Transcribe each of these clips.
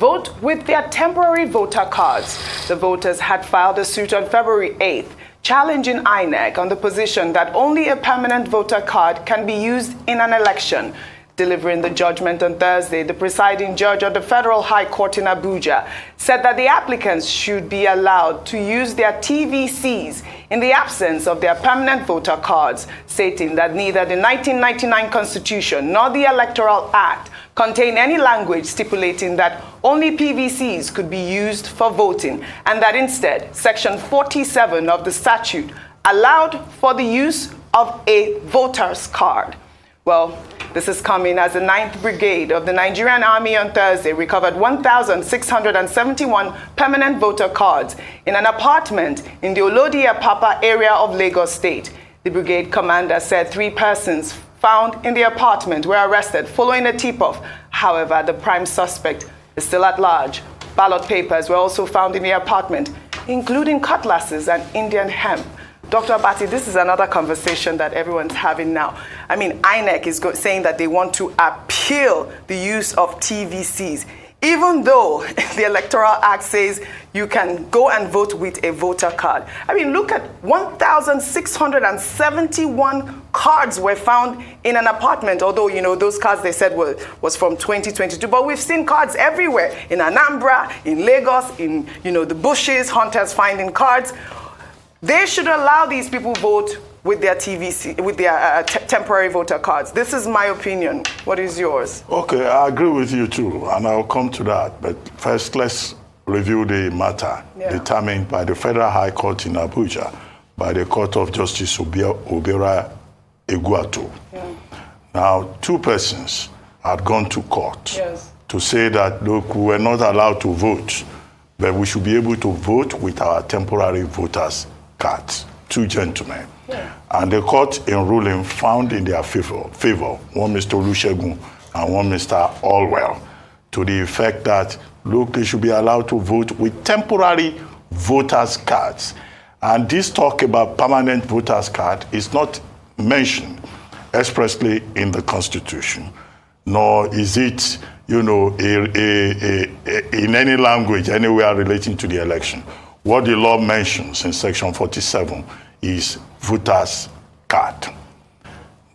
vote with their temporary voter cards. The voters had filed a suit on February 8th, challenging Inec on the position that only a permanent voter card can be used in an election. Delivering the judgment on Thursday, the presiding judge of the Federal High Court in Abuja said that the applicants should be allowed to use their TVCs in the absence of their permanent voter cards, stating that neither the 1999 Constitution nor the Electoral Act contain any language stipulating that only PVCs could be used for voting, and that instead, Section 47 of the statute allowed for the use of a voter's card. Well, this is coming as the 9th Brigade of the Nigerian Army on Thursday recovered 1,671 permanent voter cards in an apartment in the Olodi-Apapa area of Lagos State. The brigade commander said 3 persons found in the apartment were arrested following a tip-off. However, the prime suspect is still at large. Ballot papers were also found in the apartment, including cutlasses and Indian hemp. Dr. Abati, this is another conversation that everyone's having now. I mean, Inec is saying that they want to appeal the use of TVCs, even though the Electoral Act says you can go and vote with a voter card. I mean, look at 1,671 cards were found in an apartment, although, you know, those cards they said was from 2022. But we've seen cards everywhere, in Anambra, in Lagos, in, you know, the bushes, hunters finding cards. They should allow these people vote with their TVC, with their temporary voter cards. This is my opinion. What is yours? Okay, I agree with you too, and I'll come to that. But first, let's review the matter determined by the Federal High Court in Abuja by the Court of Justice Obera Eguatu. Now, 2 persons had gone to court to say that, look, we were not allowed to vote, but we should be able to vote with our temporary voters' cards. 2 gentlemen. And the court in ruling found in their favor, one Mr. Olusegun and one Mr. Allwell, to the effect that, look, they should be allowed to vote with temporary voters' cards. And this talk about permanent voters' card is not mentioned expressly in the Constitution, nor is it, you know, in any language anywhere relating to the election. What the law mentions in Section 47 is voters' card.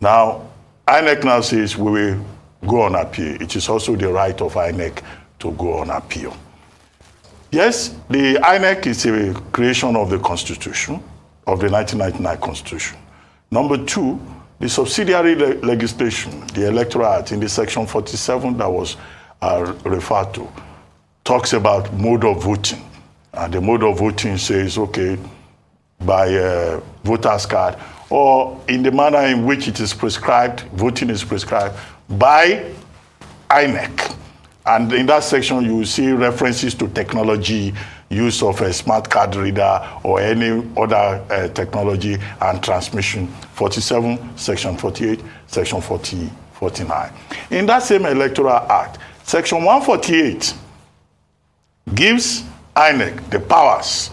Now, INEC now says we will go on appeal. It is also the right of INEC to go on appeal. Yes, the INEC is a creation of the Constitution, of the 1999 Constitution. Number 2, the subsidiary legislation, the Electoral Act, in the Section 47 that was referred to, talks about mode of voting. And the mode of voting says, okay, by voter's card, or in the manner in which it is prescribed, voting is prescribed by INEC. And in that section, you will see references to technology, use of a smart card reader, or any other technology and transmission. 47, Section 48, Section 49. In that same Electoral Act, Section 148 gives INEC the powers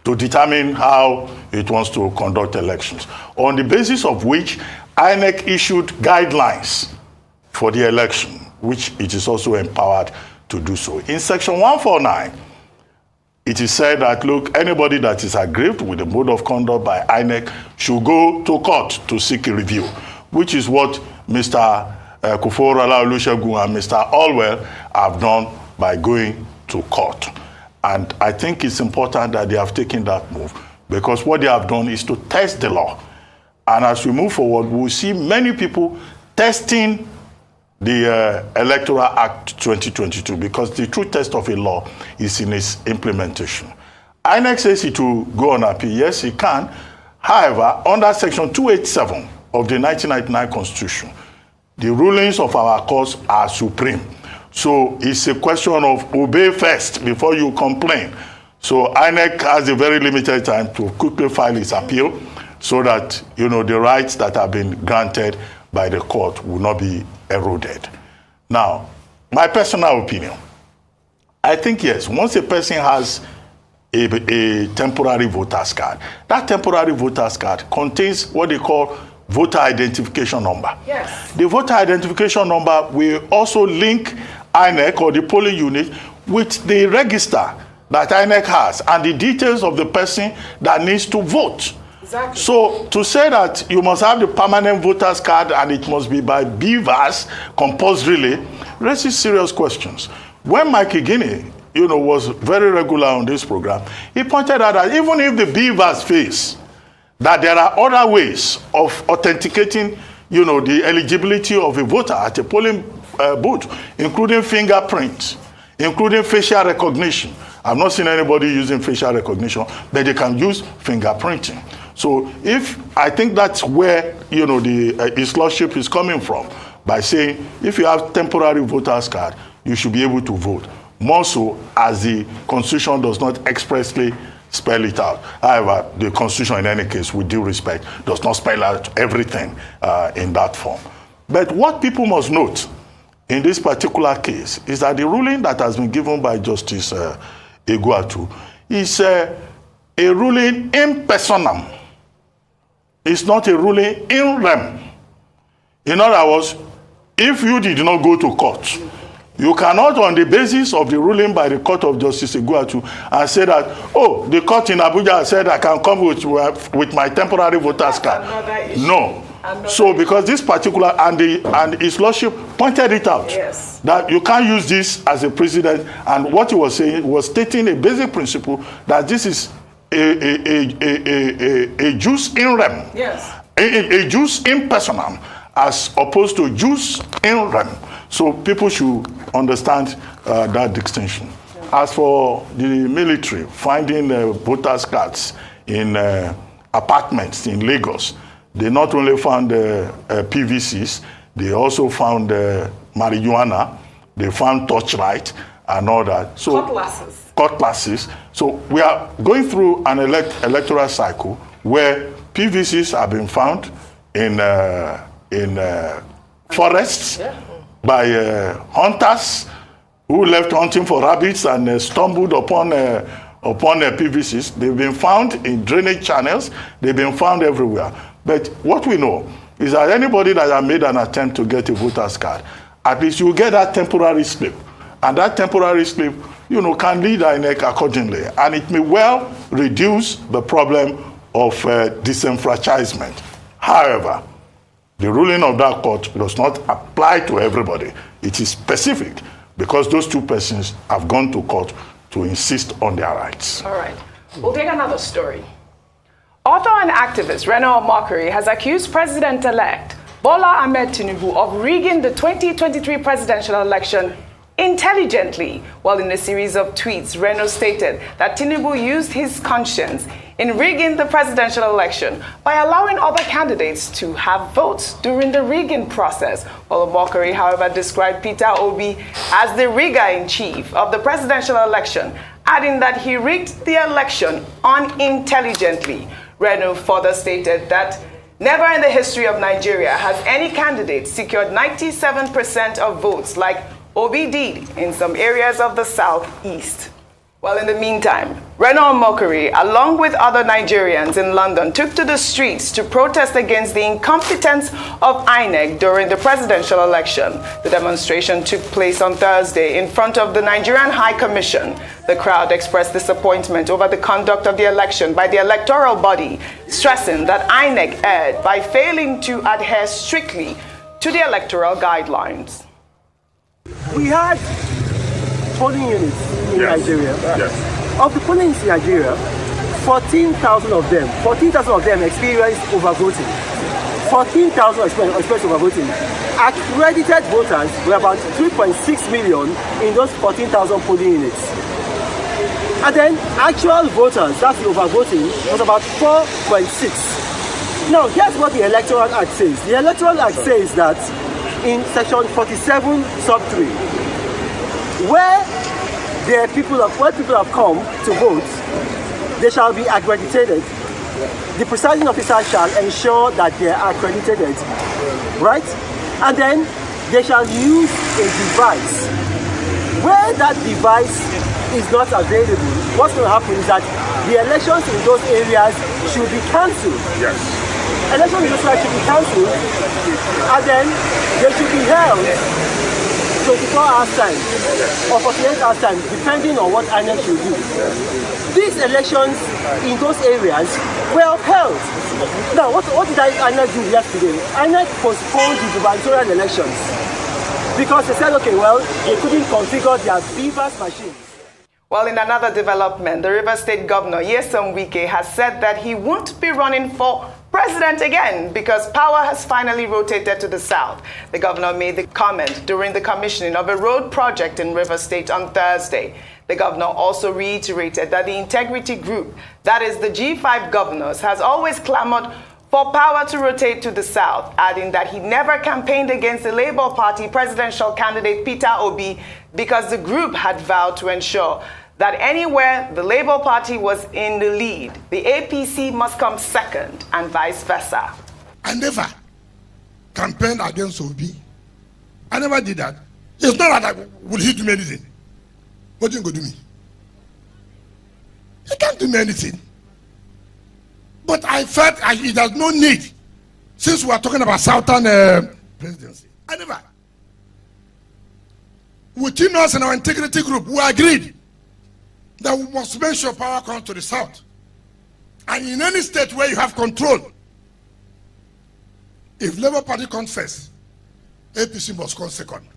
to determine how it wants to conduct elections, on the basis of which INEC issued guidelines for the election, which it is also empowered to do so. In Section 149, it is said that, look, anybody that is aggrieved with the mode of conduct by INEC should go to court to seek a review, which is what Mr. Kufo-Orala Olusegun and Mr. Allwell have done by going to court. And I think it's important that they have taken that move, because what they have done is to test the law. And as we move forward, we'll see many people testing the Electoral Act 2022, because the true test of a law is in its implementation. INEC says it will go on appeal. Yes, it can. However, under Section 287 of the 1999 Constitution, the rulings of our courts are supreme. So it's a question of obey first before you complain. So INEC has a very limited time to quickly file its appeal, so that, you know, the rights that have been granted by the court will not be eroded. Now, my personal opinion, I think, yes, once a person has a temporary voter's card, that temporary voter's card contains what they call voter identification number. Yes. The voter identification number will also link INEC or the polling unit with the register that INEC has and the details of the person that needs to vote. Exactly. So to say that you must have the permanent voter's card and it must be by BVAS compulsorily raises serious questions. When Mike Guinea, was very regular on this program, he pointed out that even if the BVAS fails, that there are other ways of authenticating, the eligibility of a voter at a polling booth, including fingerprints, including facial recognition. I've not seen anybody using facial recognition, but they can use fingerprinting. So I think that's where, his lordship is coming from, by saying if you have temporary voter's card, you should be able to vote. More so as the Constitution does not expressly spell it out. However, the Constitution, in any case, with due respect, does not spell out everything in that form. But what people must note in this particular case is that the ruling that has been given by Justice Iguatu is a ruling in personam. It's not a ruling in rem. In other words, if you did not go to court, you cannot, on the basis of the ruling by the Court of Justice Iguatu, and say that, the court in Abuja said I can come with my temporary voter's card. No. So because this particular, and his lordship pointed it out, yes, that you can't use this as a precedent, and what he was saying was stating a basic principle that this is a jus in rem, yes, a jus in personam, as opposed to jus in rem. So people should understand that distinction. Yeah. As for the military finding voters' cards in apartments in Lagos, they not only found PVCs, they also found marijuana, they found torchlight and all that. So cutlasses. So we are going through an electoral cycle where PVCs have been found in forests, yeah, by hunters who left hunting for rabbits and stumbled upon PVCs. They've been found in drainage channels. They've been found everywhere. But what we know is that anybody that has made an attempt to get a voter's card, at least you get that temporary slip. And that temporary slip, can lead INEC accordingly. And it may well reduce the problem of disenfranchisement. However, the ruling of that court does not apply to everybody. It is specific because those two persons have gone to court to insist on their rights. All right. We'll take another story. Author and activist Reno Omokri has accused President-elect Bola Ahmed Tinubu of rigging the 2023 presidential election intelligently. While in a series of tweets, Reno stated that Tinubu used his conscience in rigging the presidential election by allowing other candidates to have votes during the rigging process. While Omokri, however, described Peter Obi as the rigger-in-chief of the presidential election, adding that he rigged the election unintelligently. Reno further stated that never in the history of Nigeria has any candidate secured 97% of votes like Obi did in some areas of the southeast. Well, in the meantime, Reno Omokri, along with other Nigerians in London, took to the streets to protest against the incompetence of INEC during the presidential election. The demonstration took place on Thursday in front of the Nigerian High Commission. The crowd expressed disappointment over the conduct of the election by the electoral body, stressing that INEC erred by failing to adhere strictly to the electoral guidelines. We had polling units in Nigeria. Yes. Of the polling units in Nigeria, 14,000 of them experienced overvoting. 14,000 experienced overvoting. Accredited voters were about 3.6 million in those 14,000 polling units. And then actual voters, that's the overvoting, was about 4.6. Now, here's what the Electoral Act says. The Electoral Act says that in section 47 sub 3, where people have come to vote, they shall be accredited. The presiding officer shall ensure that they are accredited, right? And then they shall use a device. Where that device is not available, what's going to happen is that the elections in those areas should be cancelled. Yes. Elections in those areas should be cancelled, and then they should be held to 24 hours time or 48 hours time, depending on what Inec should do. These elections in those areas were held. Now, what did Inec do yesterday? Inec postponed the gubernatorial elections because they said, okay, well, they couldn't configure their beavers machines. Well, in another development, the Rivers State Governor, Nyesom Wike, has said that he won't be running for president again because power has finally rotated to the south. The governor made the comment during the commissioning of a road project in Rivers State on Thursday. The governor also reiterated that the Integrity Group, that is the G5 governors, has always clamored for power to rotate to the south, adding that he never campaigned against the Labour Party presidential candidate Peter Obi because the group had vowed to ensure that anywhere the Labour Party was in the lead, the APC must come second and vice versa. I never campaigned against Obi. I never did that. It's not that will he do me anything. What are you going to do me? He can't do me anything. But I felt it has no need, since we are talking about Southern presidency. I never. Within us and our integrity group, we agreed that we must make sure power comes to the south. And in any state where you have control, if Labour Party comes first, APC must come second.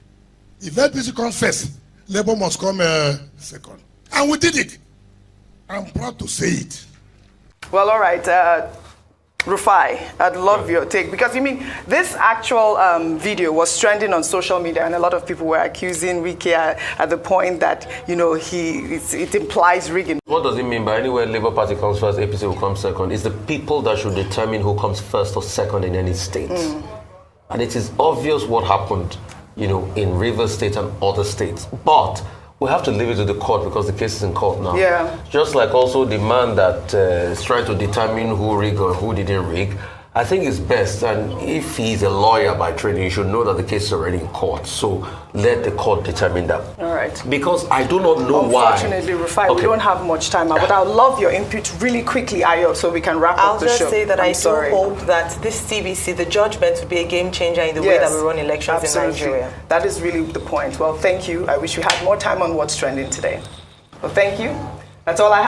If APC comes first, Labour must come second. And we did it. I'm proud to say it. Well, all right. Rufai, I'd love your take, because you mean this actual video was trending on social media, and a lot of people were accusing Wike at the point that, you know, it implies rigging. What does it mean by anywhere Labour Party comes first, APC will come second? It's the people that should determine who comes first or second in any state. And it is obvious what happened, you know, in Rivers State and other states. But we have to leave it to the court because the case is in court now. Yeah. Just like also the man that is trying to determine who rigged or who didn't rig. I think it's best, and if he's a lawyer by training, he should know that the case is already in court. So let the court determine that. All right. Because I do not know why. Unfortunately, Rufai, we don't have much time, but I would love your input really quickly, Ayo, so we can wrap up the show. I'll just say that I do hope that this TBC, the judgment, will be a game changer in the way that we run elections in Nigeria. That is really the point. Well, thank you. I wish we had more time on what's trending today. Well, thank you. That's all I have.